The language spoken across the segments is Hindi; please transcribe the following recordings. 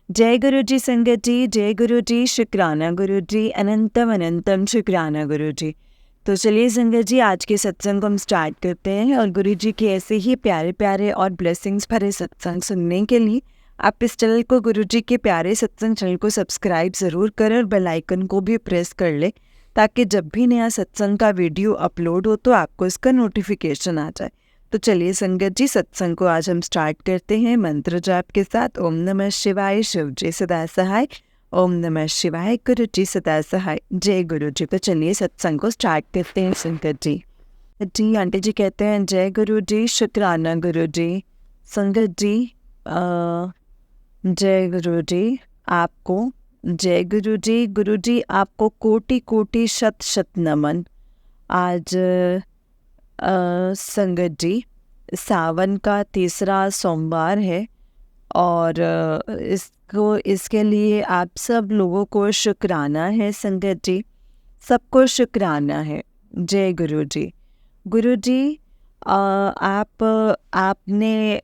जय गुरु जी संगत जी, जय गुरु जी, शुक्राना गुरु जी, अनंतम अनंतम शुक्राना गुरु जी। तो चलिए संगत जी, आज के सत्संग को हम स्टार्ट करते हैं और गुरु जी के ऐसे ही प्यारे प्यारे और ब्लेसिंग्स भरे सत्संग सुनने के लिए आप इस चैनल को, गुरु जी के प्यारे सत्संग चैनल को सब्सक्राइब ज़रूर करें और बेल आइकन को भी प्रेस कर ले, ताकि जब भी नया सत्संग का वीडियो अपलोड हो तो आपको इसका नोटिफिकेशन आ जाए। तो चलिए संगत जी, सत्संग को आज हम स्टार्ट करते हैं मंत्र जाप के साथ। ओम नमः शिवाय, शिव जी सदा सहाय। ओम नमः शिवाय, गुरु जी सदा सहाय। जय गुरु जी। तो चलिए सत्संग को स्टार्ट करते हैं संगत जी। जी आंटी जी कहते हैं जय गुरु जी, शुक्राना गुरु जी। संगत जी जय गुरु जी आपको, जय गुरु जी। गुरु जी आपको कोटि कोटि शत शत नमन। आज संगत जी सावन का तीसरा सोमवार है और इसके लिए आप सब लोगों को शुक्राना है संगत जी, सबको शुक्राना है। जय गुरु जी। गुरु जी आपने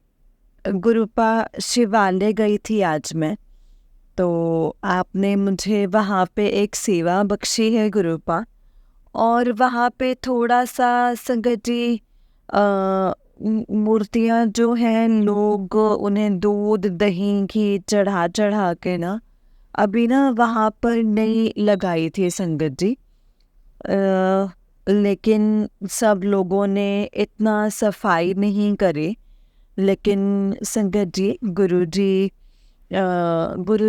गुरुपा शिवालय गई थी आज मैं, तो आपने मुझे वहाँ पे एक सेवा बख्शी है गुरुपा, और वहाँ पे थोड़ा सा संगत जी मूर्तियाँ जो हैं, लोग उन्हें दूध दही घी चढ़ा चढ़ा के ना अभी ना वहाँ पर नहीं लगाई थी संगत जी। लेकिन सब लोगों ने इतना सफाई नहीं करी। लेकिन संगत जी गुरु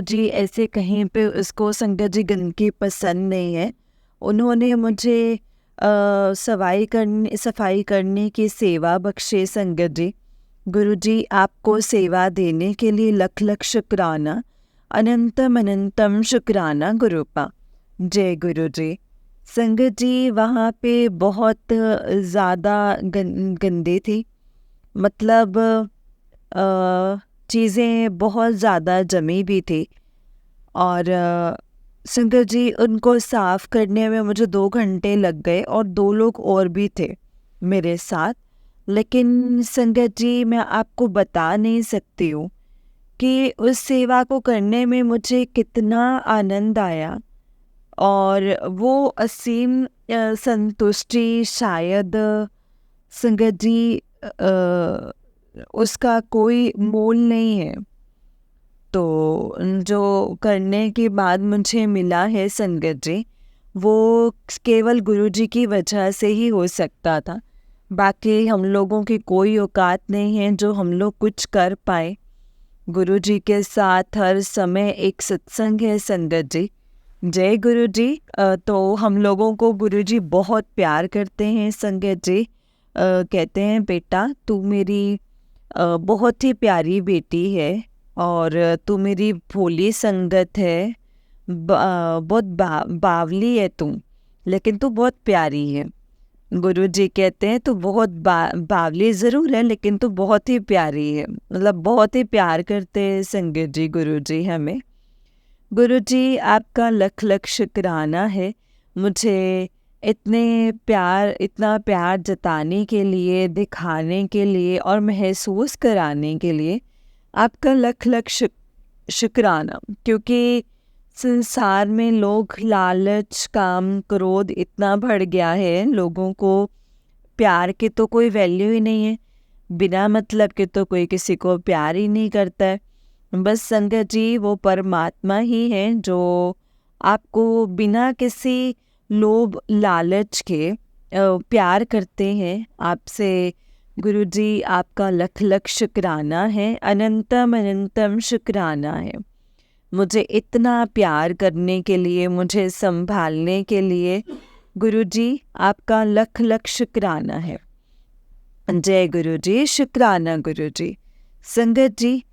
जी ऐसे कहीं पे उसको संगत जी गंदगी पसंद नहीं है। उन्होंने मुझे सफाई करने की सेवा बख्शे संगत जी। गुरु जी आपको सेवा देने के लिए लख लख शुक्राना, अनंतम अनंतम शुक्राना गुरुपा। जय गुरु जी। संगत जी वहाँ पे बहुत ज़्यादा गंदी थी, मतलब चीज़ें बहुत ज़्यादा जमी भी थी और संगत जी उनको साफ़ करने में मुझे 2 घंटे लग गए और 2 लोग और भी थे मेरे साथ। लेकिन संगत जी मैं आपको बता नहीं सकती हूँ कि उस सेवा को करने में मुझे कितना आनंद आया, और वो असीम संतुष्टि शायद संगत जी उसका कोई मोल नहीं है। तो जो करने के बाद मुझे मिला है संगत जी, वो केवल गुरु जी की वजह से ही हो सकता था। बाकी हम लोगों की कोई औकात नहीं है जो हम लोग कुछ कर पाए। गुरु जी के साथ हर समय एक सत्संग है संगत जी। जय गुरु जी। तो हम लोगों को गुरु जी बहुत प्यार करते हैं संगत जी। कहते हैं बेटा तू मेरी बहुत ही प्यारी बेटी है और तू मेरी भोली संगत है, बहुत बावली है तू, लेकिन तू बहुत प्यारी है। गुरु जी कहते हैं तू बहुत बावली ज़रूर है लेकिन तू बहुत ही प्यारी है, मतलब बहुत ही प्यार करते हैं संगत जी गुरु जी हमें। गुरु जी आपका लख लख शुक्राना है मुझे इतना प्यार जताने के लिए, दिखाने के लिए और महसूस कराने के लिए। आपका लख लख शुक्राना, क्योंकि संसार में लोग लालच काम क्रोध इतना बढ़ गया है, लोगों को प्यार की तो कोई वैल्यू ही नहीं है, बिना मतलब के तो कोई किसी को प्यार ही नहीं करता है। बस संगत जी वो परमात्मा ही है जो आपको बिना किसी लोभ लालच के प्यार करते हैं आपसे। गुरु जी आपका लख लख शुक्राना है, अनंतम अनंतम शुक्राना है मुझे इतना प्यार करने के लिए, मुझे संभालने के लिए। गुरु जी आपका लख लख शुक्राना है। जय गुरु जी, शुक्राना गुरु जी। संगत जी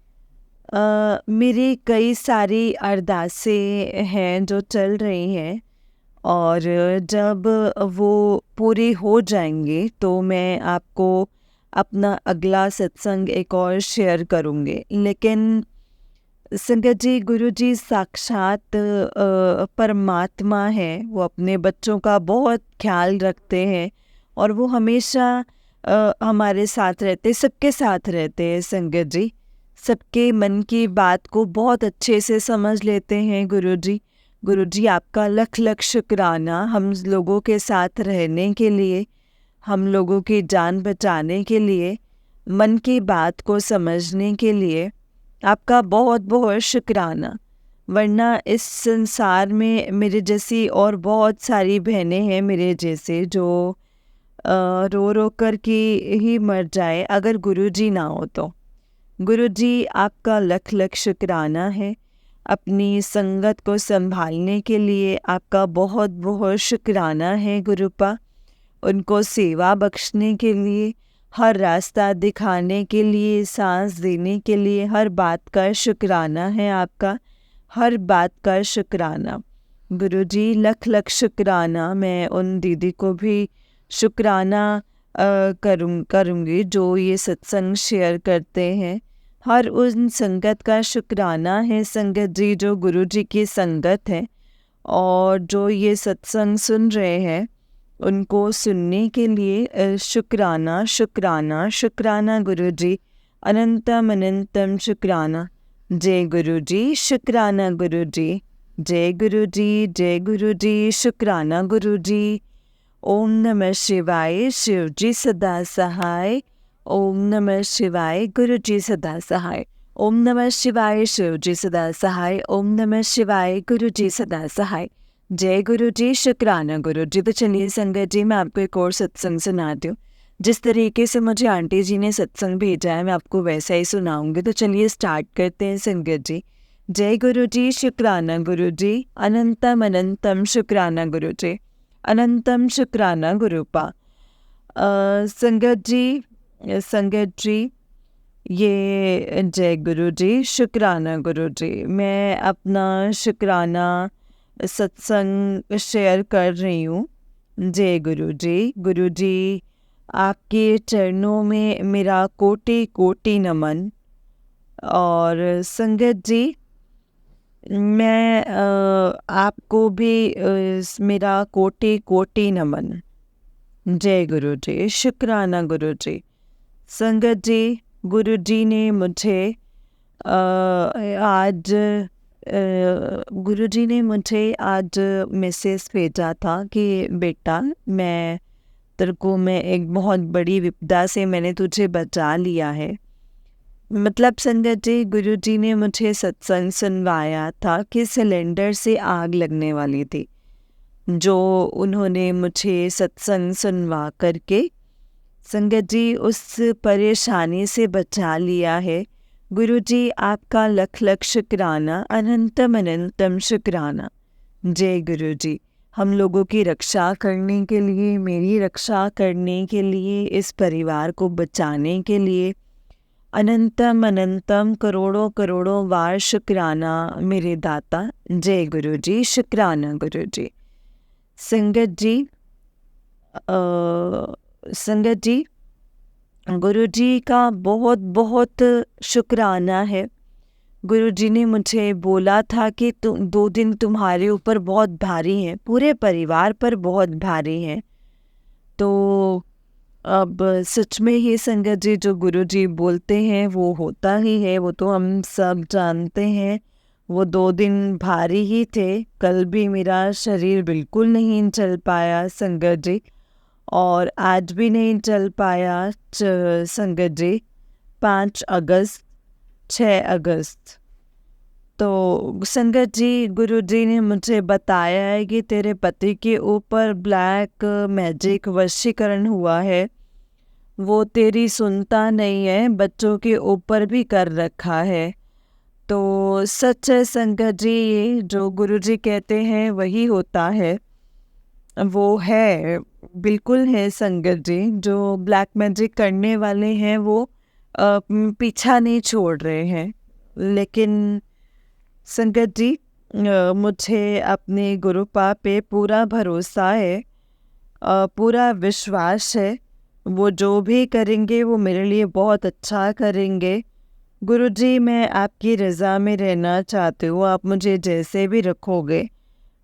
मेरी कई सारी अरदासें हैं जो चल रही हैं, और जब वो पूरी हो जाएंगी तो मैं आपको अपना अगला सत्संग एक और शेयर करूँगी। लेकिन संगत जी गुरु जी साक्षात परमात्मा है, वो अपने बच्चों का बहुत ख्याल रखते हैं और वो हमेशा हमारे साथ रहते, सबके साथ रहते हैं संगत जी। सबके मन की बात को बहुत अच्छे से समझ लेते हैं गुरुजी। गुरुजी आपका लख लख शुक्राना हम लोगों के साथ रहने के लिए, हम लोगों की जान बचाने के लिए, मन की बात को समझने के लिए आपका बहुत बहुत शुक्राना। वरना इस संसार में मेरे जैसी और बहुत सारी बहनें हैं मेरे जैसे जो रो रो कर के ही मर जाए अगर गुरुजी ना हो तो। गुरुजी आपका लख लख शुक्राना है। अपनी संगत को संभालने के लिए आपका बहुत बहुत शुक्राना है गुरुपा। उनको सेवा बख्शने के लिए, हर रास्ता दिखाने के लिए, सांस देने के लिए, हर बात का शुक्राना है आपका, हर बात का शुक्राना। गुरुजी लख लख शुक्राना। मैं उन दीदी को भी शुक्राना करूँगी जो ये सत्संग शेयर करते हैं। हर उन संगत का शुक्राना है संगत जी जो गुरुजी की संगत है और जो ये सत्संग सुन रहे हैं उनको सुनने के लिए शुक्राना शुक्राना शुक्राना गुरुजी। अनंतम अनंतम शुक्राना। जय गुरुजी, शुक्राना गुरुजी। जय गुरुजी, जय गुरुजी, शुक्राना गुरुजी। ओम नमः शिवाय। शिवजी सदा सहाय। ओम नमः शिवाय। गुरुजी सदा सहाय। ओम नमः शिवाय। शिवजी सदा सहाय। ओम नमः शिवाय। गुरुजी सदा सहाय। जय गुरुजी, शुक्राना गुरुजी। तो चलिए संगत जी, मैं आपको एक और सत्संग सुनाती हूँ। जिस तरीके से मुझे आंटी जी ने सत्संग भेजा है मैं आपको वैसा ही सुनाऊंगी। तो चलिए स्टार्ट करते हैं संगत जी। जय गुरुजी, शुक्राना गुरुजी। अनंतम अनंतम शुक्राना गुरुजी। अनंतम शुक्राना गुरुपा। संगत जी ये जय गुरुजी, शुक्राना गुरुजी। मैं अपना शुक्राना सत्संग शेयर कर रही हूँ। जय गुरुजी। गुरुजी आपके चरणों में मेरा कोटि कोटि नमन। और संगत जी मैं आपको भी मेरा कोटि कोटि नमन। जय गुरुजी, शुक्राना गुरुजी। संगत जी गुरुजी ने मुझे आज मैसेज भेजा था कि बेटा मैं एक बहुत बड़ी विपदा से मैंने तुझे बचा लिया है। मतलब संगत जी गुरुजी ने मुझे सत्संग सुनवाया था कि सिलेंडर से आग लगने वाली थी, जो उन्होंने मुझे सत्संग सुनवा करके संगत जी उस परेशानी से बचा लिया है। गुरुजी आपका लख लख शुक्राना। अनंतम अनंतम शुक्राना। जय गुरुजी। हम लोगों की रक्षा करने के लिए, मेरी रक्षा करने के लिए, इस परिवार को बचाने के लिए अनंतम अनंतम करोड़ों करोड़ों बार शुक्राना मेरे दाता। जय गुरुजी, शुक्राना गुरुजी। संगत जी गुरुजी का बहुत बहुत शुक्राना है। गुरुजी ने मुझे बोला था कि 2 दिन तुम्हारे ऊपर बहुत भारी हैं, पूरे परिवार पर बहुत भारी हैं। तो अब सच में ही संगत जी जो गुरुजी बोलते हैं वो होता ही है, वो तो हम सब जानते हैं। वो 2 दिन भारी ही थे। कल भी मेरा शरीर बिल्कुल नहीं चल पाया संगत जी, और आज भी नहीं चल पाया संगत जी। 5 अगस्त 6 अगस्त तो संगत जी गुरुजी ने मुझे बताया है कि तेरे पति के ऊपर ब्लैक मैजिक वशीकरण हुआ है। वो तेरी सुनता नहीं है, बच्चों के ऊपर भी कर रखा है। तो सच है संगत जी, ये जो गुरुजी कहते हैं वही होता है। वो है, बिल्कुल है संगत जी। जो ब्लैक मैजिक करने वाले हैं वो पीछा नहीं छोड़ रहे हैं। लेकिन संगत जी मुझे अपने गुरुपा पे पूरा भरोसा है, पूरा विश्वास है। वो जो भी करेंगे वो मेरे लिए बहुत अच्छा करेंगे। गुरुजी मैं आपकी रज़ा में रहना चाहती हूँ, आप मुझे जैसे भी रखोगे।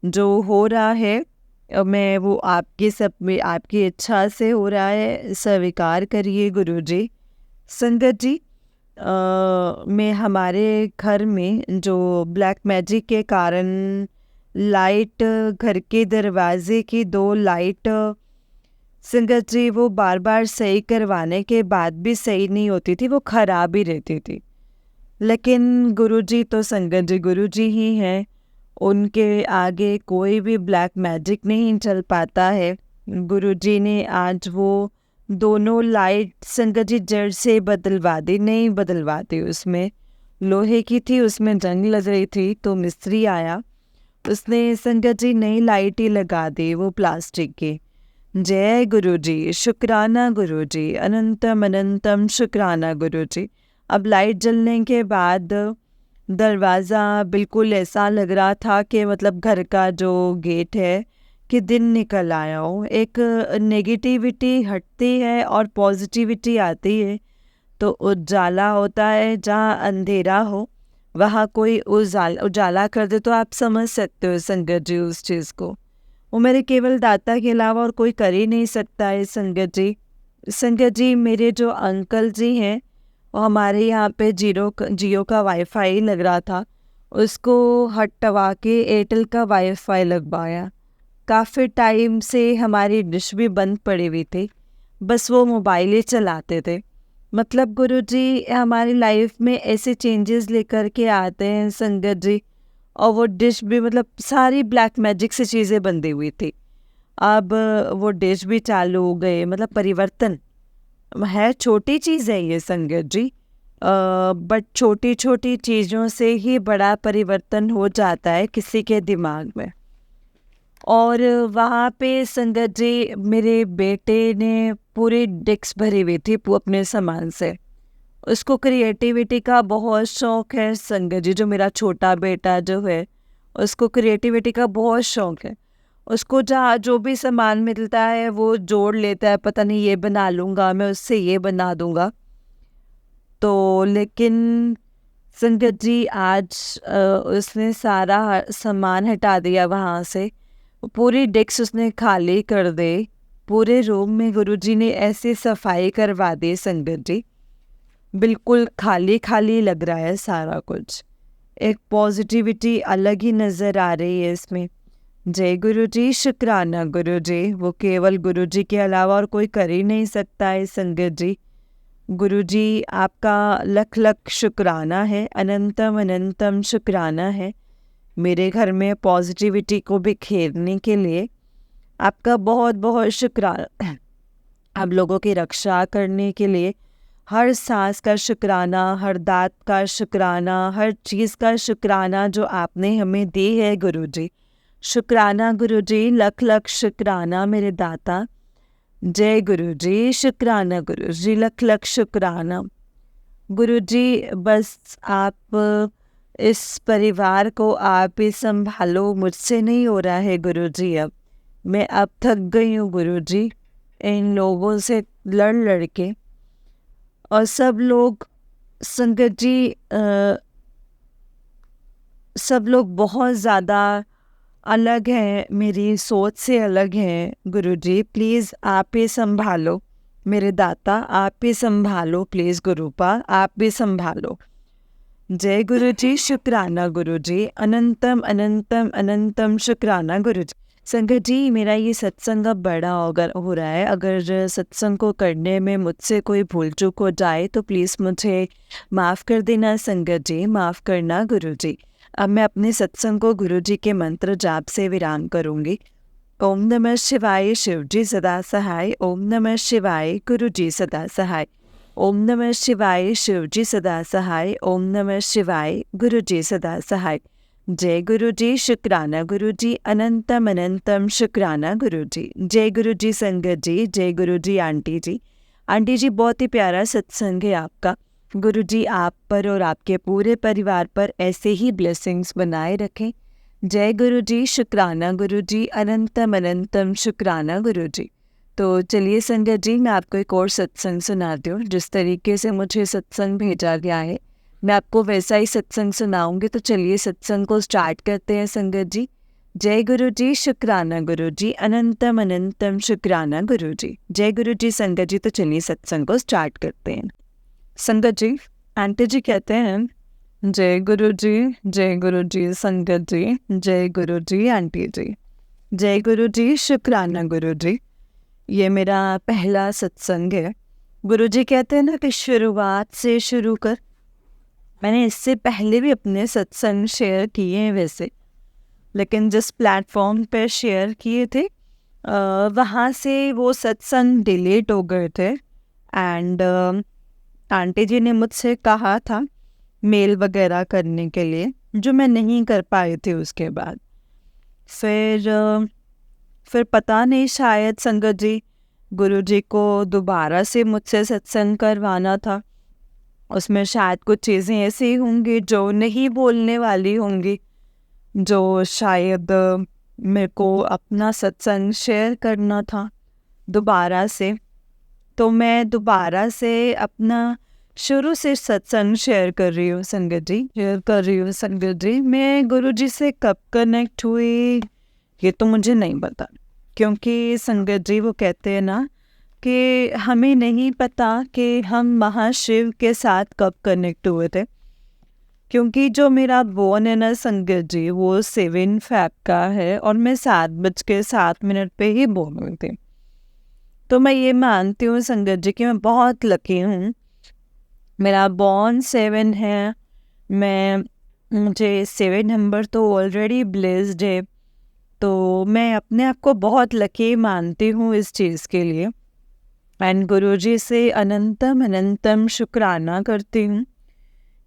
जो हो रहा है मैं वो आपकी इच्छा से हो रहा है, स्वीकार करिए गुरुजी। संगत जी में हमारे घर में जो ब्लैक मैजिक के कारण लाइट, घर के दरवाजे की 2 लाइट संगत जी वो बार बार सही करवाने के बाद भी सही नहीं होती थी, वो खराब ही रहती थी। लेकिन गुरुजी तो संगत जी गुरुजी ही हैं, उनके आगे कोई भी ब्लैक मैजिक नहीं चल पाता है। गुरुजी ने आज वो दोनों लाइट संगत जी जड़ से बदलवा दी, नहीं बदलवाती, उसमें लोहे की थी, उसमें जंग लग रही थी, तो मिस्त्री आया, उसने संगत जी नई लाइट ही लगा दी, वो प्लास्टिक की। जय गुरुजी, शुक्राना गुरुजी, अनंतम अनंतम शुक्राना गुरुजी। अब लाइट जलने के बाद दरवाज़ा बिल्कुल ऐसा लग रहा था कि मतलब घर का जो गेट है कि दिन निकल आया हो, एक नेगेटिविटी हटती है और पॉजिटिविटी आती है। तो उजाला होता है, जहाँ अंधेरा हो वहाँ कोई उजाला कर दे, तो आप समझ सकते हो संगत जी उस चीज़ को। वो मेरे केवल दाता के अलावा और कोई कर ही नहीं सकता है संगत जी। संगत जी मेरे जो अंकल जी हैं, वो हमारे यहाँ पे जियो का वाईफाई लग रहा था, उसको हटवा के एयरटेल का वाईफाई लगवाया। काफ़ी टाइम से हमारी डिश भी बंद पड़ी हुई थी, बस वो मोबाइल ही चलाते थे। मतलब गुरुजी हमारी लाइफ में ऐसे चेंजेस लेकर के आते हैं संगत जी, और वो डिश भी मतलब सारी ब्लैक मैजिक से चीज़ें बंधी हुई थी, अब वो डिश भी चालू हो गए। मतलब परिवर्तन है, छोटी चीज़ है ये संगत जी, बट छोटी छोटी चीज़ों से ही बड़ा परिवर्तन हो जाता है किसी के दिमाग में। और वहाँ पे संगत जी मेरे बेटे ने पूरी डिस्क भरी हुई थी अपने सामान से, उसको क्रिएटिविटी का बहुत शौक़ है संगत जी। जो मेरा छोटा बेटा जो है, उसको क्रिएटिविटी का बहुत शौक़ है, उसको जहाँ जो भी सामान मिलता है वो जोड़ लेता है, पता नहीं ये बना लूँगा मैं, उससे ये बना दूँगा। तो लेकिन संगत जी आज उसने सारा सामान हटा दिया वहाँ से, पूरी डेस्क उसने खाली कर दे, पूरे रूम में गुरुजी ने ऐसी सफाई करवा दी संगत जी, बिल्कुल खाली खाली लग रहा है सारा कुछ, एक पॉजिटिविटी अलग ही नज़र आ रही है इसमें। जय गुरुजी, शुक्राना गुरुजी, वो केवल गुरुजी के अलावा और कोई कर ही नहीं सकता है संगत जी। गुरुजी आपका लख लख शुक्राना है, अनंतम अनंतम शुक्राना है, मेरे घर में पॉजिटिविटी को बिखेरने के लिए आपका बहुत बहुत शुक्राना, आप लोगों की रक्षा करने के लिए हर सांस का शुक्राना, हर दात का शुक्राना, हर चीज़ का शुक्राना जो आपने हमें दी है गुरुजी। शुक्राना गुरुजी, लख लख शुक्राना मेरे दाता। जय गुरुजी, शुक्राना गुरुजी, लख लख शुक्राना गुरुजी। बस आप इस परिवार को आप ही संभालो, मुझसे नहीं हो रहा है गुरुजी, अब मैं अब थक गई हूँ गुरुजी इन लोगों से लड़ लड़ के। और सब लोग संगत जी सब लोग बहुत ज़्यादा अलग हैं, मेरी सोच से अलग हैं गुरुजी, प्लीज़ आप ही संभालो मेरे दाता, आप ही संभालो प्लीज़ गुरुपा, आप भी संभालो। जय गुरुजी, शुक्राना गुरुजी, अनंतम अनंतम अनंतम शुक्राना गुरुजी। संगत जी मेरा ये सत्संग अब बड़ा हो रहा है, अगर सत्संग को करने में मुझसे कोई भूल चूक हो जाए तो प्लीज़ मुझे माफ़ कर देना संगत जी, माफ़ करना गुरुजी। अब मैं अपने सत्संग को गुरुजी के मंत्र जाप से विराम करूँगी। ओम नमः शिवाय, शिवजी सदा सहाय। ओम नमः शिवाय, गुरुजी सदा सहाय। ओम नमः शिवाय, शिवजी सदा सहाय। ओम नमः शिवाय, गुरुजी सदा सहाय। जय गुरुजी, शुक्राना गुरुजी, अनंतम अनंतम शुक्राना गुरुजी। जय गुरुजी संगत जी, जय गुरुजी आंटी जी। आंटी जी बहुत ही प्यारा सत्संग है आपका, गुरुजी आप पर और आपके पूरे परिवार पर ऐसे ही ब्लेसिंग्स बनाए रखें। जय गुरुजी, शुक्राना गुरुजी, अनंतम अनंतम शुक्राना गुरुजी। तो चलिए संगत जी मैं आपको एक और सत्संग सुनाती हूँ, जिस तरीके से मुझे सत्संग भेजा गया है मैं आपको वैसा ही सत्संग सुनाऊंगी। तो चलिए सत्संग को स्टार्ट करते हैं संगत जी। जय गुरुजी, शुक्राना गुरुजी, अनंतम अनंतम शुक्राना गुरुजी। जय गुरुजी संगत जी। तो चलिए सत्संग को स्टार्ट करते हैं संगत जी। आंटी जी कहते हैं, जय गुरु जी, जय गुरु जी संगत जी, जय गुरु जी आंटी जी, जय गुरु जी शुक्राना गुरु जी। ये मेरा पहला सत्संग है। गुरु जी कहते हैं ना कि शुरुआत से शुरू कर। मैंने इससे पहले भी अपने सत्संग शेयर किए हैं वैसे, लेकिन जिस प्लेटफॉर्म पे शेयर किए थे वहाँ से वो सत्संग डिलीट हो गए थे। एंड आंटी जी ने मुझसे कहा था मेल वगैरह करने के लिए, जो मैं नहीं कर पाई थी उसके बाद। फिर पता नहीं, शायद संगत जी गुरु जी को दोबारा से मुझसे सत्संग करवाना था। उसमें शायद कुछ चीज़ें ऐसी होंगी जो नहीं बोलने वाली होंगी, जो शायद मेरे को अपना सत्संग शेयर करना था दोबारा से। तो मैं दोबारा से अपना शुरू से सत्संग शेयर कर रही हूँ संगत जी, शेयर कर रही हूँ संगत जी। मैं गुरु जी से कब कनेक्ट हुई ये तो मुझे नहीं पता, क्योंकि संगत जी वो कहते हैं ना कि हमें नहीं पता कि हम महाशिव के साथ कब कनेक्ट हुए थे। क्योंकि जो मेरा बोन है ना संगत जी, वो 7 फ़रवरी का है और मैं 7:07 पे ही बोन हुई थी। तो मैं ये मानती हूँ संगत जी कि मैं बहुत लकी हूँ। मेरा बॉर्न 7 है, मुझे 7 नंबर तो ऑलरेडी ब्लेस्ड है। तो मैं अपने आप को बहुत लकी मानती हूँ इस चीज़ के लिए। एंड गुरु जी से अनंतम अनंतम शुक्राना करती हूँ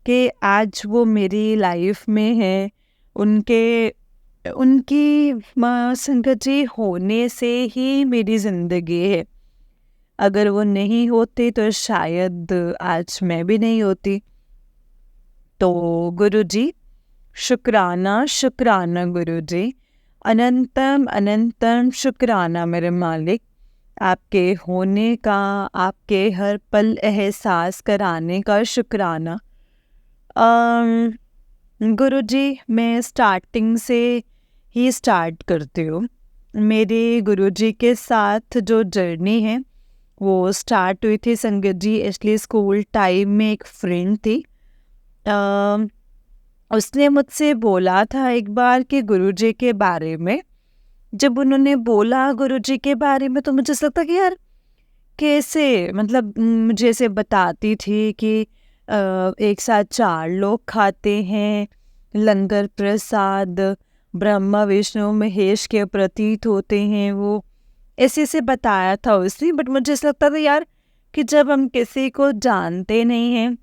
कि आज वो मेरी लाइफ में है। उनकी संगत जी होने से ही मेरी ज़िंदगी है। अगर वो नहीं होते तो शायद आज मैं भी नहीं होती। तो गुरु जी शुक्राना शुक्राना गुरु जी, अनंतम अनंतम शुक्राना मेरे मालिक, आपके होने का, आपके हर पल एहसास कराने का शुक्राना। गुरु जी मैं स्टार्टिंग से ही स्टार्ट करती हूँ। मेरे गुरु जी के साथ जो जर्नी है वो स्टार्ट हुई थी संगत जी, इसलिए स्कूल टाइम में एक फ्रेंड थी। उसने मुझसे बोला था एक बार कि गुरुजी के बारे में। जब उन्होंने बोला गुरुजी के बारे में तो मुझे ऐसा लगता कि यार कैसे, मतलब मुझे ऐसे बताती थी कि एक साथ 4 लोग खाते हैं, लंगर प्रसाद ब्रह्मा विष्णु महेश के प्रतीत होते हैं, वो ऐसे ऐसे बताया था उसने। बट मुझे ऐसा लगता था यार कि जब हम किसी को जानते नहीं हैं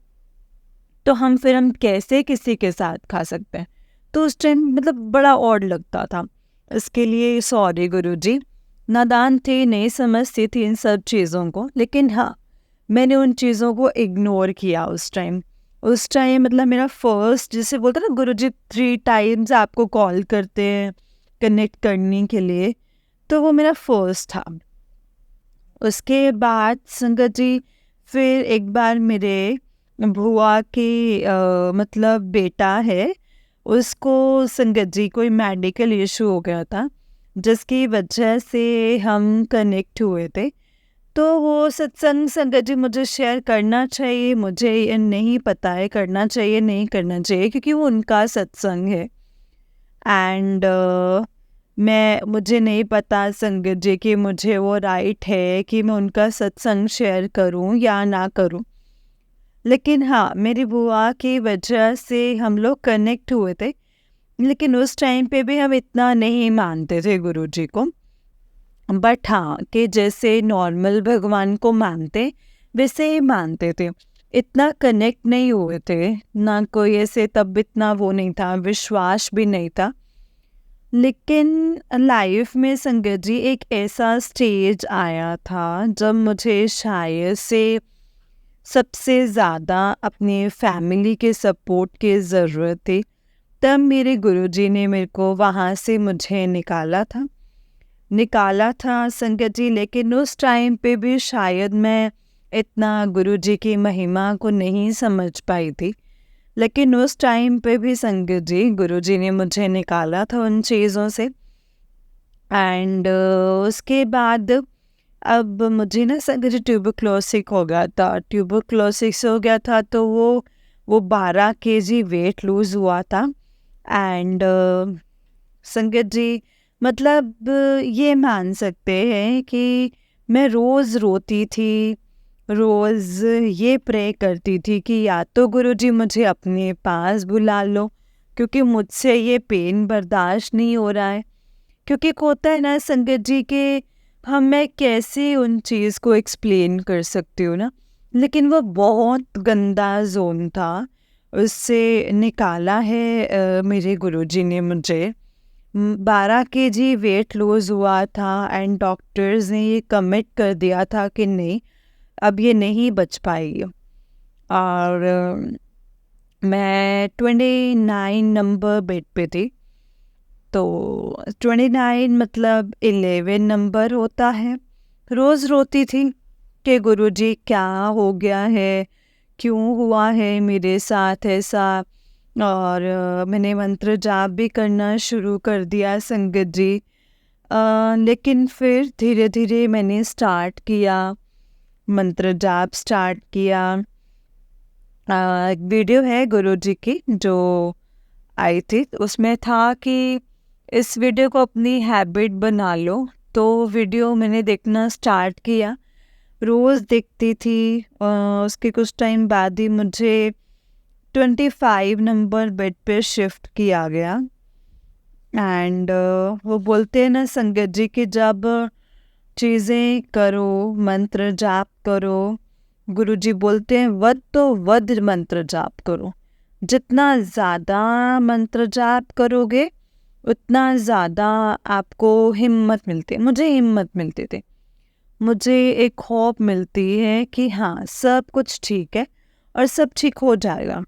तो हम कैसे किसी के साथ खा सकते हैं। तो उस टाइम मतलब बड़ा ऑड लगता था। इसके लिए सॉरी गुरुजी, नादान थे, नहीं समझती थी इन सब चीज़ों को। लेकिन हाँ, मैंने उन चीज़ों को इग्नोर किया उस टाइम। मतलब मेरा फर्स्ट, जैसे बोलते ना गुरुजी 3 टाइम्स आपको कॉल करते हैं कनेक्ट करने के लिए, तो वो मेरा फर्स्ट था। उसके बाद संगत जी फिर एक बार मेरे बुआ की मतलब बेटा है, उसको संगत जी कोई मेडिकल इशू हो गया था, जिसकी वजह से हम कनेक्ट हुए थे। तो वो सत्संग संगत जी मुझे शेयर करना चाहिए, मुझे ये नहीं पता है करना चाहिए नहीं करना चाहिए, क्योंकि वो उनका सत्संग है। एंड मुझे नहीं पता संगत जी कि मुझे वो राइट है कि मैं उनका सत्संग शेयर करूं या ना करूं। लेकिन हाँ, मेरी बुआ की वजह से हम लोग कनेक्ट हुए थे। लेकिन उस टाइम पे भी हम इतना नहीं मानते थे गुरुजी को। बट हाँ, कि जैसे नॉर्मल भगवान को मानते वैसे ही मानते थे। इतना कनेक्ट नहीं हुए थे, ना कोई ऐसे तब इतना वो नहीं था, विश्वास भी नहीं था। लेकिन लाइफ में संगत जी एक ऐसा स्टेज आया था जब मुझे शायद से सबसे ज़्यादा अपने फैमिली के सपोर्ट की ज़रूरत थी। तब मेरे गुरुजी ने मेरे को वहाँ से मुझे निकाला था संगत जी। लेकिन उस टाइम पे भी शायद मैं इतना गुरुजी की महिमा को नहीं समझ पाई थी। लेकिन उस टाइम पे भी संगत जी गुरुजी ने मुझे निकाला था उन चीज़ों से। एंड उसके बाद अब मुझे ना संगत जी ट्यूबरक्लोसिस हो गया था। तो वो वो 12 केजी वेट लूज़ हुआ था। एंड संगत जी, मतलब ये मान सकते हैं कि मैं रोज़ रोती थी, रोज़ ये प्रे करती थी कि या तो गुरुजी मुझे अपने पास बुला लो, क्योंकि मुझसे ये पेन बर्दाश्त नहीं हो रहा है। क्योंकि एक होता है ना संगत जी कि मैं कैसे उन चीज़ को एक्सप्लेन कर सकती हूँ ना, लेकिन वो बहुत गंदा ज़ोन था, उससे निकाला है मेरे गुरुजी ने मुझे। 12 केजी वेट लूज़ हुआ था एंड डॉक्टर्स ने ये कमिट कर दिया था कि नहीं, अब ये नहीं बच पाएगी। और मैं 29 नंबर बेड पे थी। तो 29 मतलब 11 नंबर होता है। रोज़ रोती थी कि गुरुजी क्या हो गया है, क्यों हुआ है मेरे साथ ऐसा। और मैंने मंत्र जाप भी करना शुरू कर दिया संगत जी। लेकिन फिर धीरे धीरे मैंने स्टार्ट किया, मंत्र जाप स्टार्ट किया। एक वीडियो है गुरुजी की जो आई थी, उसमें था कि इस वीडियो को अपनी हैबिट बना लो। तो वीडियो मैंने देखना स्टार्ट किया, रोज़ देखती थी। उसके कुछ टाइम बाद ही मुझे 25 नंबर बेड पे शिफ्ट किया गया। एंड वो बोलते हैं ना संगत जी कि जब चीज़ें करो, मंत्र जाप करो, गुरुजी बोलते हैं वध तो वध मंत्र जाप करो। जितना ज़्यादा मंत्र जाप करोगे उतना ज़्यादा आपको हिम्मत मिलती है। मुझे हिम्मत मिलती थी, मुझे एक होप मिलती है कि हाँ, सब कुछ ठीक है और सब ठीक हो जाएगा।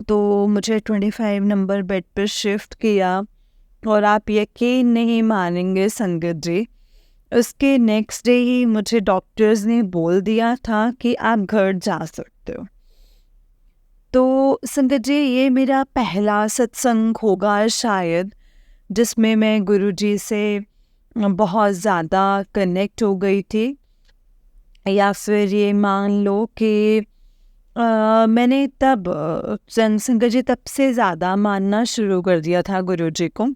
तो मुझे 25 नंबर बेड पर शिफ्ट किया और आप यकीन नहीं मानेंगे संगत जी, उसके नेक्स्ट डे ही मुझे डॉक्टर्स ने बोल दिया था कि आप घर जा सकते हो। तो संगत जी, ये मेरा पहला सत्संग होगा शायद, जिसमें मैं गुरुजी से बहुत ज़्यादा कनेक्ट हो गई थी। या फिर ये मान लो कि मैंने तब संगत जी तब से ज़्यादा मानना शुरू कर दिया था गुरुजी को,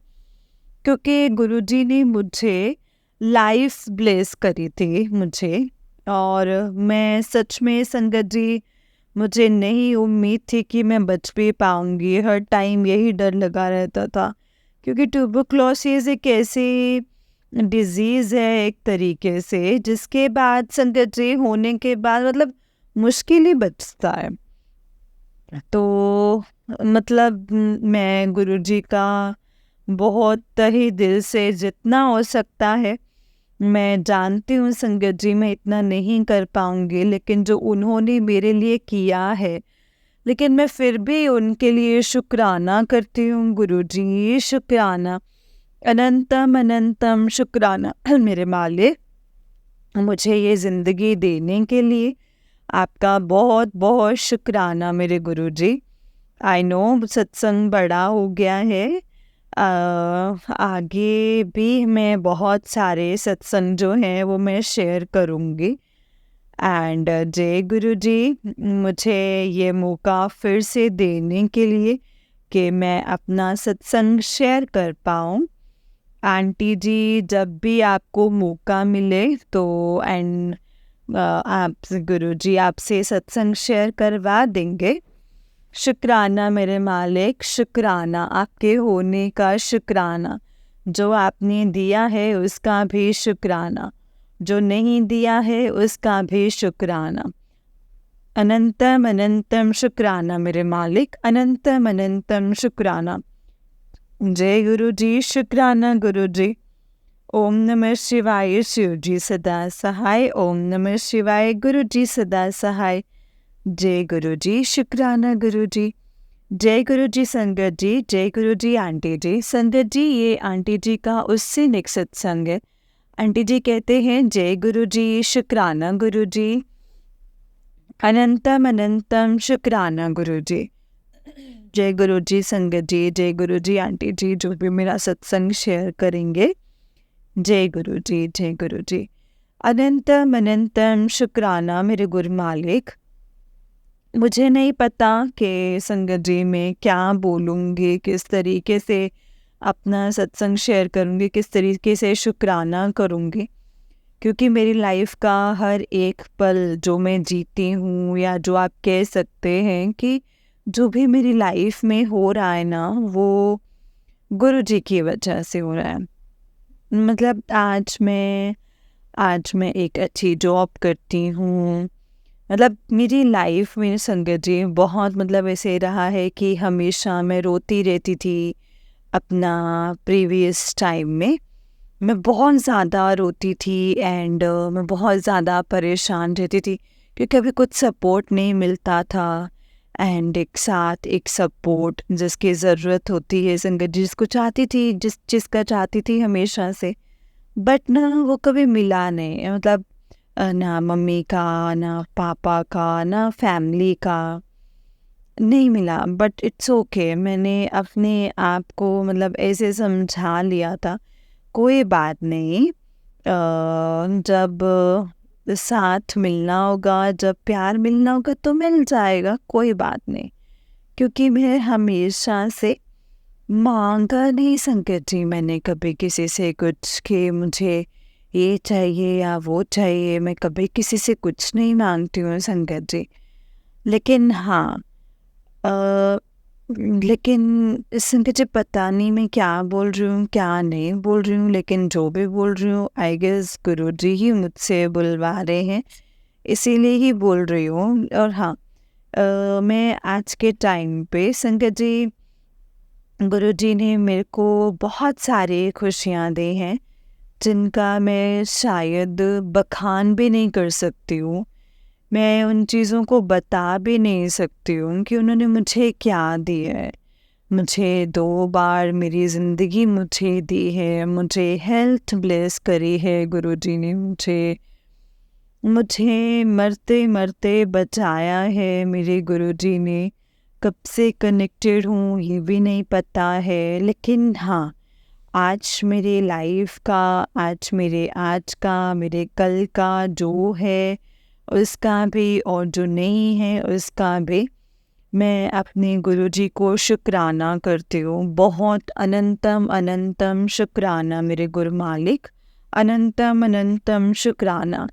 क्योंकि गुरुजी ने मुझे लाइफ ब्लेस करी थी मुझे। और मैं सच में संगत जी, मुझे नहीं उम्मीद थी कि मैं बच भी पाऊँगी। हर टाइम यही डर लगा रहता था, क्योंकि ट्यूबरक्लोसिस एक ऐसी डिज़ीज़ है एक तरीके से, जिसके बाद संगत जी होने के बाद मतलब मुश्किल ही बचता है। तो मतलब मैं गुरुजी का बहुत तहे दिल से जितना हो सकता है, मैं जानती हूँ संगत जी मैं इतना नहीं कर पाऊँगी, लेकिन जो उन्होंने मेरे लिए किया है, लेकिन मैं फिर भी उनके लिए शुक्राना करती हूँ। गुरुजी शुक्राना, अनंतम अनंतम शुक्राना मेरे मालिक, मुझे ये ज़िंदगी देने के लिए आपका बहुत बहुत शुक्राना मेरे गुरुजी। आई नो सत्संग बड़ा हो गया है, आगे भी मैं बहुत सारे सत्संग जो हैं वो मैं शेयर करूँगी। एंड जय गुरुजी, मुझे ये मौका फिर से देने के लिए कि मैं अपना सत्संग शेयर कर पाऊँ। आंटी जी, जब भी आपको मौका मिले तो एंड आप गुरुजी आपसे सत्संग शेयर करवा देंगे। शुक्राना मेरे मालिक, शुक्राना आपके होने का, शुक्राना जो आपने दिया है उसका भी शुक्राना, जो नहीं दिया है उसका भी शुक्राना। अनंतम अनंतम शुक्राना मेरे मालिक, अनंतम अनंतम शुक्राना। जय गुरु जी, शुक्राना गुरु जी। ओम नमः शिवाय, शिव जी सदा सहाय। ओम नमः शिवाय, गुरु जी सदा सहाय। जय गुरु जी, शुक्राना गुरु जी। जय गुरु जी संगत जी, जय गुरु जी आंटी जी। संगत जी, ये आंटी जी का उससे नेक्स्ट सत्संग है। आंटी जी कहते हैं जय गुरु जी, शुक्राना गुरु जी, अनंतम अनंतम शुक्राना गुरु जी। जय गुरु जी संगत जी, जय गुरु जी आंटी जी, जो भी मेरा सत्संग शेयर करेंगे, जय गुरु जी, जय गुरु जी। अनंतम अनंतम शुक्राना मेरे गुरु मालिक, मुझे नहीं पता कि संगत जी मैं क्या बोलूँगी, किस तरीके से अपना सत्संग शेयर करूँगी, किस तरीके से शुक्राना करूँगी, क्योंकि मेरी लाइफ का हर एक पल जो मैं जीती हूँ, या जो आप कह सकते हैं कि जो भी मेरी लाइफ में हो रहा है ना, वो गुरु जी की वजह से हो रहा है। मतलब आज मैं एक अच्छी जॉब करती हूँ। मतलब मेरी लाइफ में संगत जी बहुत मतलब ऐसे रहा है कि हमेशा मैं रोती रहती थी। अपना प्रीवियस टाइम में मैं बहुत ज़्यादा रोती थी, एंड मैं बहुत ज़्यादा परेशान रहती थी, क्योंकि कभी कुछ सपोर्ट नहीं मिलता था। एंड एक साथ एक सपोर्ट जिसकी ज़रूरत होती है संगत जी, जिसको चाहती थी, जिसका चाहती थी हमेशा से, बट ना वो कभी मिला नहीं। मतलब ना मम्मी का, ना पापा का, ना फैमिली का नहीं मिला। बट इट्स ओके, मैंने अपने आप को मतलब ऐसे समझा लिया था, कोई बात नहीं। जब साथ मिलना होगा, जब प्यार मिलना होगा तो मिल जाएगा, कोई बात नहीं। क्योंकि मैं हमेशा से मांगा नहीं संकट जी, मैंने कभी किसी से कुछ कि मुझे ये चाहिए या वो चाहिए, मैं कभी किसी से कुछ नहीं मांगती हूँ संकट जी। लेकिन हाँ, अ, लेकिन संकट जी पता नहीं मैं क्या बोल रही हूँ, क्या नहीं बोल रही हूँ, लेकिन जो भी बोल रही हूँ आई गेस गुरु जी ही मुझसे बुलवा रहे हैं, इसीलिए ही बोल रही हूँ। और हाँ, मैं आज के टाइम पे संकट जी, गुरुजी ने मेरे को बहुत सारी खुशियाँ दी हैं, जिनका मैं शायद बखान भी नहीं कर सकती हूँ। मैं उन चीज़ों को बता भी नहीं सकती हूँ कि उन्होंने मुझे क्या दिया है। मुझे 2 बार मेरी ज़िंदगी मुझे दी है, मुझे हेल्थ ब्लेस करी है गुरुजी ने, मुझे मरते-मरते बचाया है मेरे गुरुजी ने। कब से कनेक्टेड हूँ ये भी नहीं पता है, लेकिन हाँ, आज मेरे लाइफ का, आज का, मेरे कल का जो है उसका भी, और जो नहीं है उसका भी, मैं अपने गुरुजी को शुक्राना करती हूँ। बहुत अनंतम अनंतम शुक्राना मेरे गुरु मालिक, अनंतम अनंतम शुक्राना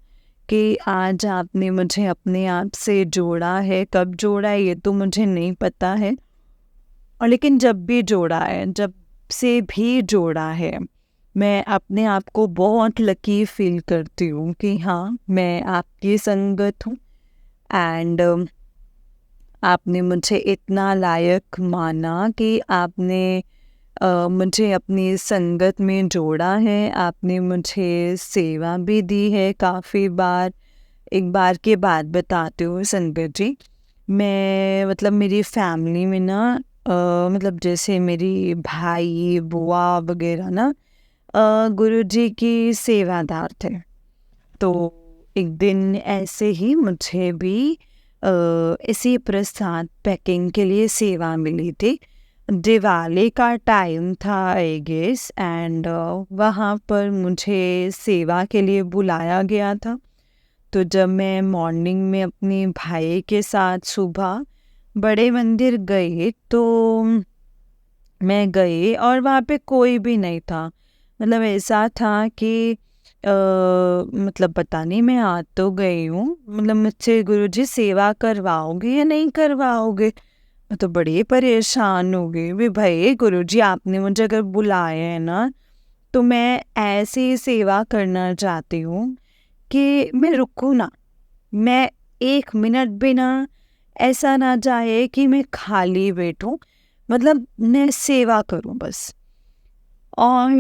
कि आज आपने मुझे अपने आप से जोड़ा है। कब जोड़ा है ये तो मुझे नहीं पता है, और लेकिन जब भी जोड़ा है, जब से भी जोड़ा है, मैं अपने आप को बहुत लकी फील करती हूँ कि हाँ, मैं आपकी संगत हूँ। एंड आपने मुझे इतना लायक माना कि आपने मुझे अपनी संगत में जोड़ा है। आपने मुझे सेवा भी दी है काफ़ी बार। एक बार की बात बताती हूँ संगत जी, मैं मतलब मेरी फैमिली में ना, मतलब जैसे मेरी भाई बुआ वगैरह ना, गुरुजी की सेवादार थे। तो एक दिन ऐसे ही मुझे भी इसी प्रसाद पैकिंग के लिए सेवा मिली थी। दिवाली का टाइम था आई गेस, एंड वहाँ पर मुझे सेवा के लिए बुलाया गया था। तो जब मैं मॉर्निंग में अपनी भाई के साथ सुबह बड़े मंदिर गई, तो मैं गई और वहाँ पे कोई भी नहीं था। मतलब ऐसा था कि मतलब पता नहीं, मैं आ तो गई हूँ, मतलब मुझसे गुरुजी सेवा करवाओगे या नहीं करवाओगे। मैं तो बड़ी परेशान हो गई भी, भाई गुरुजी आपने मुझे अगर बुलाया है ना, तो मैं ऐसी सेवा करना चाहती हूँ कि मैं रुकूँ ना, मैं 1 मिनट भी ना, ऐसा ना जाए कि मैं खाली बैठूँ, मतलब मैं सेवा करूँ बस। और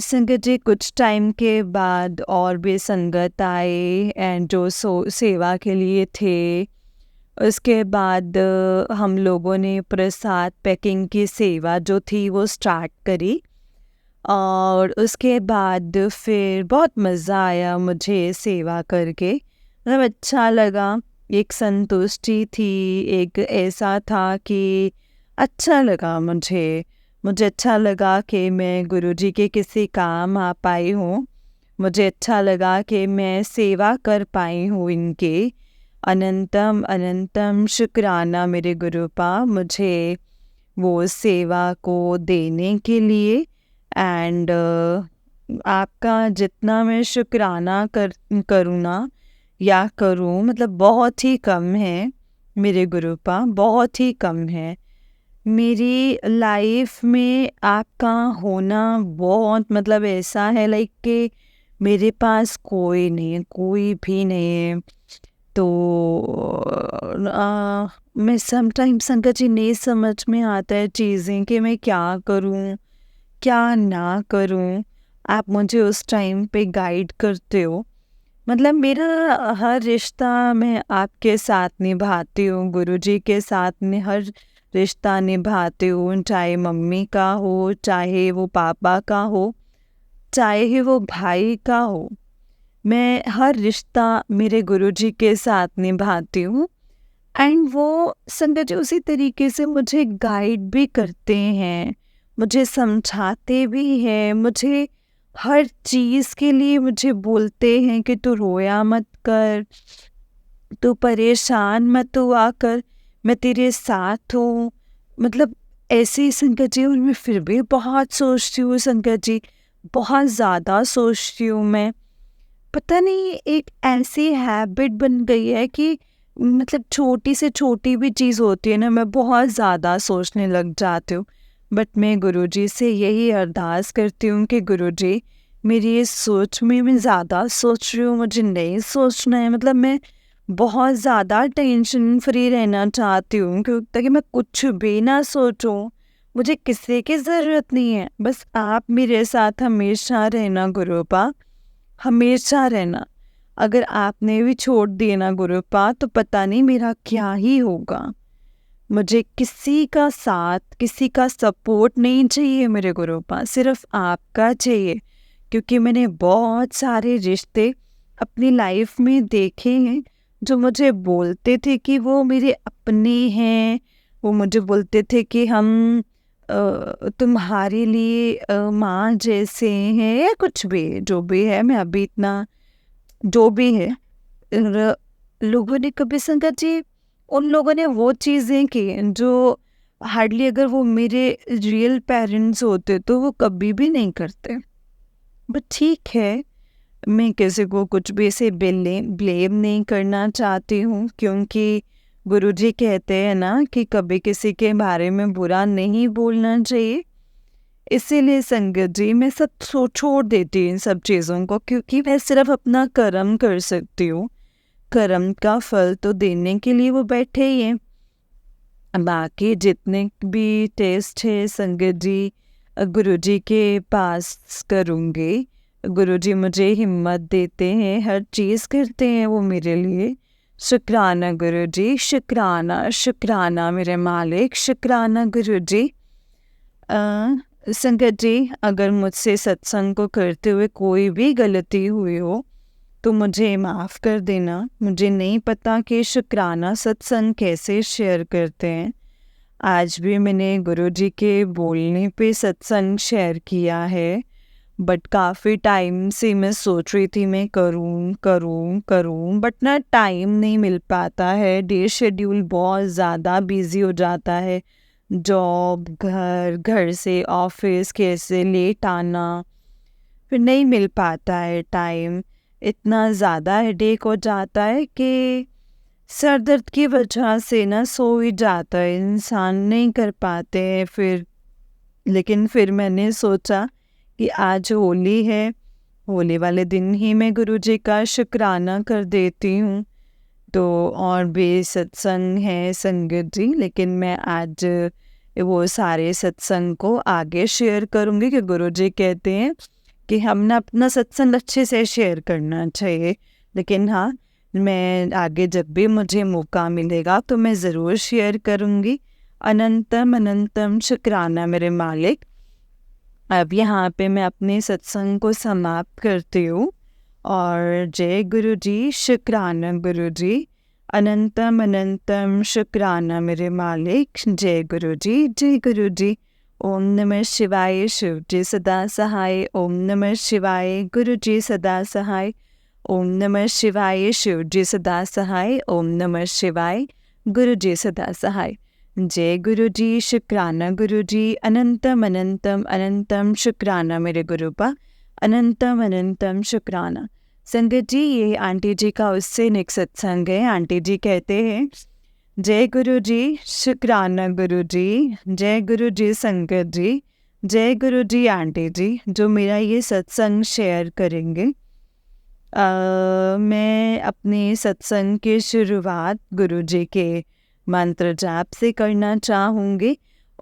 संगत जी कुछ टाइम के बाद और भी संगत आए, एंड जो सेवा के लिए थे। उसके बाद हम लोगों ने प्रसाद पैकिंग की सेवा जो थी वो स्टार्ट करी, और उसके बाद फिर बहुत मज़ा आया मुझे सेवा करके। मतलब अच्छा लगा, एक संतुष्टि थी, एक ऐसा था कि अच्छा लगा मुझे अच्छा लगा कि मैं गुरुजी के किसी काम आ पाई हूँ। मुझे अच्छा लगा कि मैं सेवा कर पाई हूँ इनके, अनंतम अनंतम शुक्राना मेरे गुरुपा, मुझे वो सेवा को देने के लिए। एंड आपका जितना मैं शुक्राना करूँ ना या करूँ, मतलब बहुत ही कम है मेरे गुरुपा, बहुत ही कम है। मेरी लाइफ में आपका होना बहुत, मतलब ऐसा है लाइक कि मेरे पास कोई नहीं है, कोई भी नहीं है। तो मैं समटाइम संकट जी नहीं समझ में आता है चीज़ें कि मैं क्या करूं क्या ना करूं। आप मुझे उस टाइम पे गाइड करते हो। मतलब मेरा हर रिश्ता मैं आपके साथ निभाती हूँ, गुरुजी के साथ में हर रिश्ता निभाती हूँ, चाहे मम्मी का हो, चाहे वो पापा का हो, चाहे वो भाई का हो। मैं हर रिश्ता मेरे गुरुजी के साथ निभाती हूँ। एंड वो संगत जी उसी तरीके से मुझे गाइड भी करते हैं, मुझे समझाते भी हैं, मुझे हर चीज़ के लिए मुझे बोलते हैं कि तू रोया मत कर, तू परेशान मत हुआ कर, मैं तेरे साथ हूँ। मतलब ऐसे ही संगत जी, और मैं फिर भी बहुत सोचती हूँ संगत जी, बहुत ज़्यादा सोचती हूँ मैं। पता नहीं एक ऐसी हैबिट बन गई है कि मतलब छोटी से छोटी भी चीज़ होती है ना, मैं बहुत ज़्यादा सोचने लग जाती हूँ। बट मैं गुरुजी से यही अरदास करती हूँ कि गुरुजी, मेरी इस सोच में मैं ज़्यादा सोच रही हूँ, मुझे नहीं सोचना है। मतलब मैं बहुत ज़्यादा टेंशन फ्री रहना चाहती हूँ ताकि मैं कुछ भी ना सोचूं। मुझे किसी की ज़रूरत नहीं है, बस आप मेरे साथ हमेशा रहना गुरुपा, हमेशा रहना। अगर आपने भी छोड़ दिए ना गुरुपा, तो पता नहीं मेरा क्या ही होगा। मुझे किसी का साथ, किसी का सपोर्ट नहीं चाहिए मेरे गुरुपा, सिर्फ आपका चाहिए। क्योंकि मैंने बहुत सारे रिश्ते अपनी लाइफ में देखे हैं जो मुझे बोलते थे कि वो मेरे अपने हैं। वो मुझे बोलते थे कि हम तुम्हारे लिए माँ जैसे हैं, या कुछ भी जो भी है। मैं अभी इतना जो भी है, लोगों ने कभी संगत जी, उन लोगों ने वो चीज़ें की जो हार्डली, अगर वो मेरे रियल पेरेंट्स होते तो वो कभी भी नहीं करते। बट ठीक है, मैं किसी को कुछ भी ऐसे ब्लेम नहीं करना चाहती हूँ, क्योंकि गुरुजी कहते हैं ना कि कभी किसी के बारे में बुरा नहीं बोलना चाहिए। इसीलिए संगत जी मैं सब छोड़ देती हूँ इन सब चीज़ों को, क्योंकि मैं सिर्फ अपना कर्म कर सकती हूँ। कर्म का फल तो देने के लिए वो बैठे ही हैं। बाकी जितने भी टेस्ट है संगत जी, गुरुजी के पास करूँगी। गुरुजी मुझे हिम्मत देते हैं, हर चीज़ करते हैं वो मेरे लिए। शुक्राना गुरुजी, शुक्राना शुक्राना मेरे मालिक, शुक्राना गुरुजी। संगत जी, अगर मुझसे सत्संग को करते हुए कोई भी गलती हुई हो तो मुझे माफ़ कर देना। मुझे नहीं पता कि शुक्राना सत्संग कैसे शेयर करते हैं। आज भी मैंने गुरुजी के बोलने पे सत्संग शेयर किया है, बट काफ़ी टाइम से मैं सोच रही थी मैं करूं करूं करूं, बट ना टाइम नहीं मिल पाता है। डे शेड्यूल बहुत ज़्यादा बिजी हो जाता है, जॉब, घर, घर से ऑफिस, कैसे लेट आना, फिर नहीं मिल पाता है टाइम। इतना ज़्यादा हेडेक हो जाता है कि सर दर्द की वजह से ना सो ही जाता है इंसान, नहीं कर पाते हैं फिर। लेकिन फिर मैंने सोचा कि आज होली है, होली वाले दिन ही मैं गुरुजी का शुक्राना कर देती हूँ। तो और भी सत्संग है संगत जी, लेकिन मैं आज वो सारे सत्संग को आगे शेयर करूँगी कि गुरुजी कहते हैं कि हम ना अपना सत्संग अच्छे से शेयर करना चाहिए। लेकिन हाँ, मैं आगे जब भी मुझे मौका मिलेगा तो मैं ज़रूर शेयर करूँगी। अनंतम अनंतम शुक्राना मेरे मालिक। अब यहाँ पे मैं अपने सत्संग को समाप्त करती हूँ। और जय गुरु जी, शुक्राना गुरु जी, अनंतम अनंतम शुक्राना मेरे मालिक। जय गुरु जी, जय गुरु जी। ओम नमः शिवाय, शिव जी सदा सहाय। ओम नमः शिवाय, गुरु जी सदा सहाय। ओम नमः शिवाय, शिव जी सदा सहाय। ओम नमः शिवाय, गुरु जी सदा सहाय। जय गुरु जी, शुक्राना गुरु जी, अनंतम अनंतम अनंतम शुक्राना मेरे गुरुपा, अनंतम अनंतम शुक्राना। संगत जी, ये आंटी जी का उससे निक सत्संग है। आंटी जी कहते हैं, जय गुरु जी, शुक्राना गुरु जी, जय गुरु जी संगत जी, जय गुरु जी आंटी जी, जो मेरा ये सत्संग शेयर करेंगे। मैं अपने सत्संग की शुरुआत गुरु जी के मंत्र जाप से करना चाहूँगी।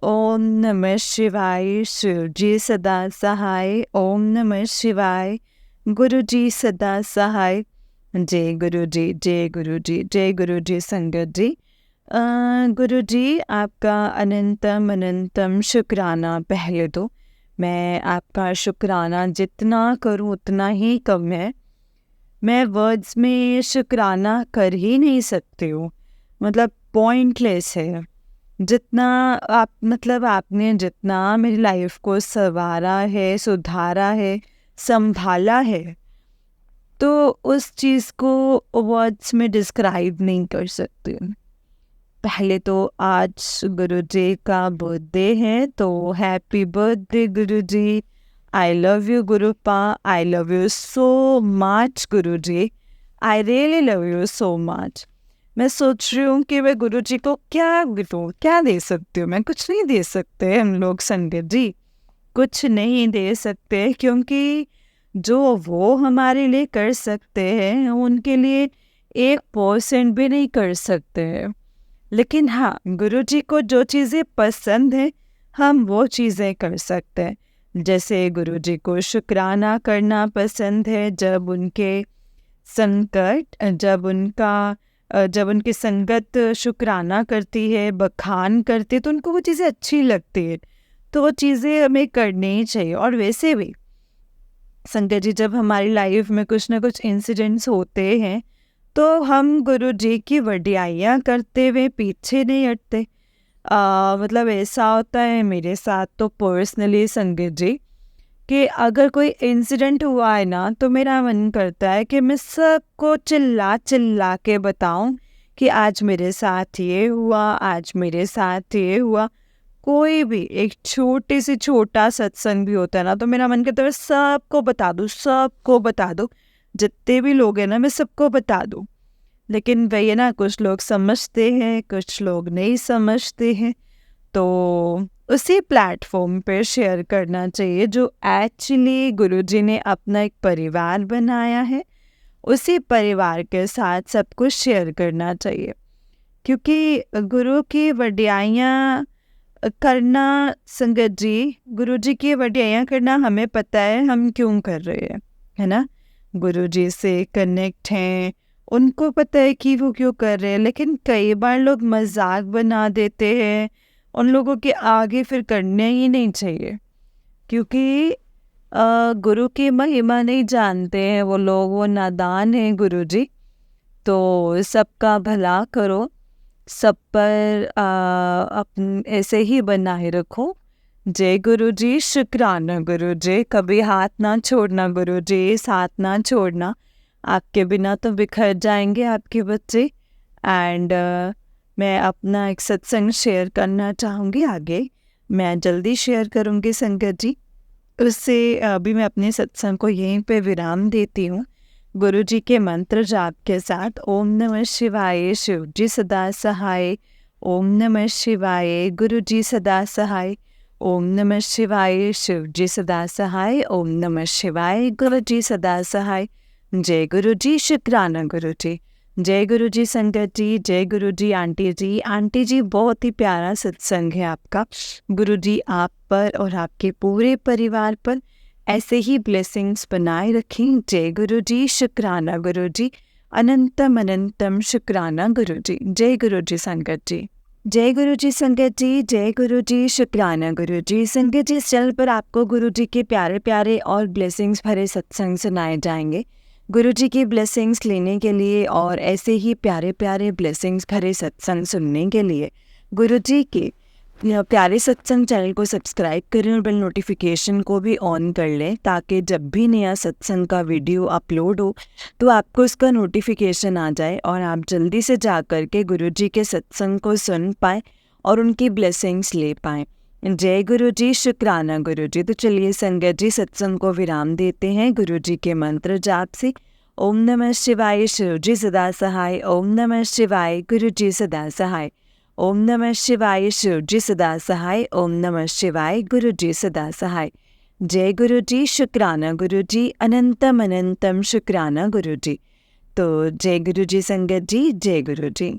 ओम नमः शिवाय, शिव जी सदा सहाय। ओम नमः शिवाय, गुरु जी सदा सहाय। जय गुरु जी, जय गुरु जी, जय गुरु जी संगत जी। गुरु जी, आपका अनंतम अनंतम शुक्राना। पहले तो मैं आपका शुक्राना जितना करूं उतना ही कम है। मैं वर्ड्स में शुक्राना कर ही नहीं सकती हूँ, मतलब पॉइंटलेस है। जितना आपने जितना मेरी लाइफ को संवारा है, सुधारा है, संभाला है, तो उस चीज़ को वर्ड्स में डिस्क्राइब नहीं कर सकती हूँ। पहले तो आज गुरु जी का बर्थडे है, तो happy birthday guru ji. I love you गुरुपा, I love you so much guru ji, I really love you so much. मैं सोच रही हूँ कि मैं गुरु जी को क्या दूँ, क्या दे सकती हूँ। मैं कुछ नहीं दे सकते हम लोग संगत जी, कुछ नहीं दे सकते, क्योंकि जो वो हमारे लिए कर सकते हैं उनके लिए 1% भी नहीं कर सकते हैं। लेकिन हाँ, गुरु जी को जो चीज़ें पसंद है हम वो चीज़ें कर सकते हैं। जैसे गुरु जी को शुक्राना करना पसंद है, जब उनके संकट, जब उनकी संगत शुक्राना करती है, बखान करती है, तो उनको वो चीज़ें अच्छी लगती है, तो वो चीज़ें हमें करनी ही चाहिए। और वैसे भी संगत जी, जब हमारी लाइफ में कुछ ना कुछ इंसिडेंट्स होते हैं तो हम गुरु जी की वडियाइयाँ करते हुए पीछे नहीं हटते। मतलब ऐसा होता है मेरे साथ तो पर्सनली संगत जी, कि अगर कोई इंसिडेंट हुआ है ना, तो मेरा मन करता है कि मैं सबको चिल्ला चिल्ला के बताऊं कि आज मेरे साथ ये हुआ, आज मेरे साथ ये हुआ। कोई भी एक छोटी सी छोटा सत्संग भी होता है ना, तो मेरा मन करता है सबको बता दूँ, सबको बता दूँ, जितने भी लोग हैं ना मैं सबको बता दूँ। लेकिन वही ना, कुछ लोग समझते हैं, कुछ लोग नहीं समझते हैं, तो उसी प्लेटफॉर्म पे शेयर करना चाहिए जो एक्चुअली गुरुजी ने अपना एक परिवार बनाया है। उसी परिवार के साथ सब कुछ शेयर करना चाहिए, क्योंकि गुरु की वडियाइयाँ करना संगत जी, गुरु जी की वडियाइयाँ करना हमें पता है हम क्यों कर रहे हैं, है ना। गुरु जी से कनेक्ट हैं, उनको पता है कि वो क्यों कर रहे हैं। लेकिन कई बार लोग मजाक बना देते हैं, उन लोगों के आगे फिर करने ही नहीं चाहिए, क्योंकि गुरु की महिमा नहीं जानते हैं वो लोग, वो नादान हैं गुरु जी। तो सबका भला करो, सब पर ऐसे ही बनाए रखो। जय गुरु जी, शुक्राना गुरु जी, कभी हाथ ना छोड़ना गुरु जी, साथ ना छोड़ना। आपके बिना तो बिखर जाएंगे आपके बच्चे। एंड मैं अपना एक सत्संग शेयर करना चाहूँगी आगे, मैं जल्दी शेयर करूँगी संगत जी। उससे अभी मैं अपने सत्संग को यहीं पे विराम देती हूँ, गुरु जी के मंत्र जाप के साथ। ओम नमः शिवाय, शिव जी सदा सहाय। ओम नमः शिवाय, गुरु जी सदा सहाय। ओम नमः शिवाय, शिव जी सदा सहाय। ओम नमः शिवाय, गुरु जी सदा सहाय। जय गुरु जी, शुक्राना गुरु जी। जय गुरु जी संगत जी, जय गुरु जी आंटी जी। आंटी जी, बहुत ही प्यारा सत्संग है आपका। गुरु जी आप पर और आपके पूरे परिवार पर ऐसे ही ब्लेसिंग्स बनाए रखें। जय गुरु जी, शुक्राना गुरु जी, अनंतम अनंतम शुक्राना गुरु जी। जय गुरु जी संगत जी। जय गुरु जी संगत जी, जय गुरु जी, शुक्राना गुरु जी। संगत जी, इस चैनल पर आपको गुरु जी के प्यारे प्यारे और ब्लेसिंग्स भरे सत्संग सुनाए जाएंगे। गुरु जी की ब्लेसिंग्स लेने के लिए और ऐसे ही प्यारे प्यारे ब्लेसिंग्स भरे सत्संग सुनने के लिए गुरु जी के यह प्यारे सत्संग चैनल को सब्सक्राइब करें और बेल नोटिफिकेशन को भी ऑन कर लें, ताकि जब भी नया सत्संग का वीडियो अपलोड हो तो आपको उसका नोटिफिकेशन आ जाए और आप जल्दी से जा कर के गुरुजी के सत्संग को सुन पाएँ और उनकी ब्लेसिंग्स ले पाएँ। जय गुरु जी, शुक्राना गुरु जी। तो चलिए संगत जी, सत्संग को विराम देते हैं गुरु जी के मंत्र जाप से। ओम नमः शिवाय, शिव जी सदा सहाय। ओम नमः शिवाय, गुरु जी सदा सहाय। ओम नमः शिवाय, शिव जी सदा सहाय। ओम नमः शिवाय, गुरु जी सदा सहाय। जय गुरु जी, शुक्राना गुरु जी। अनंतम अनंतम शुक्राना गुरु जी। तो जय गुरु जी संगत जी, जय गुरु जी।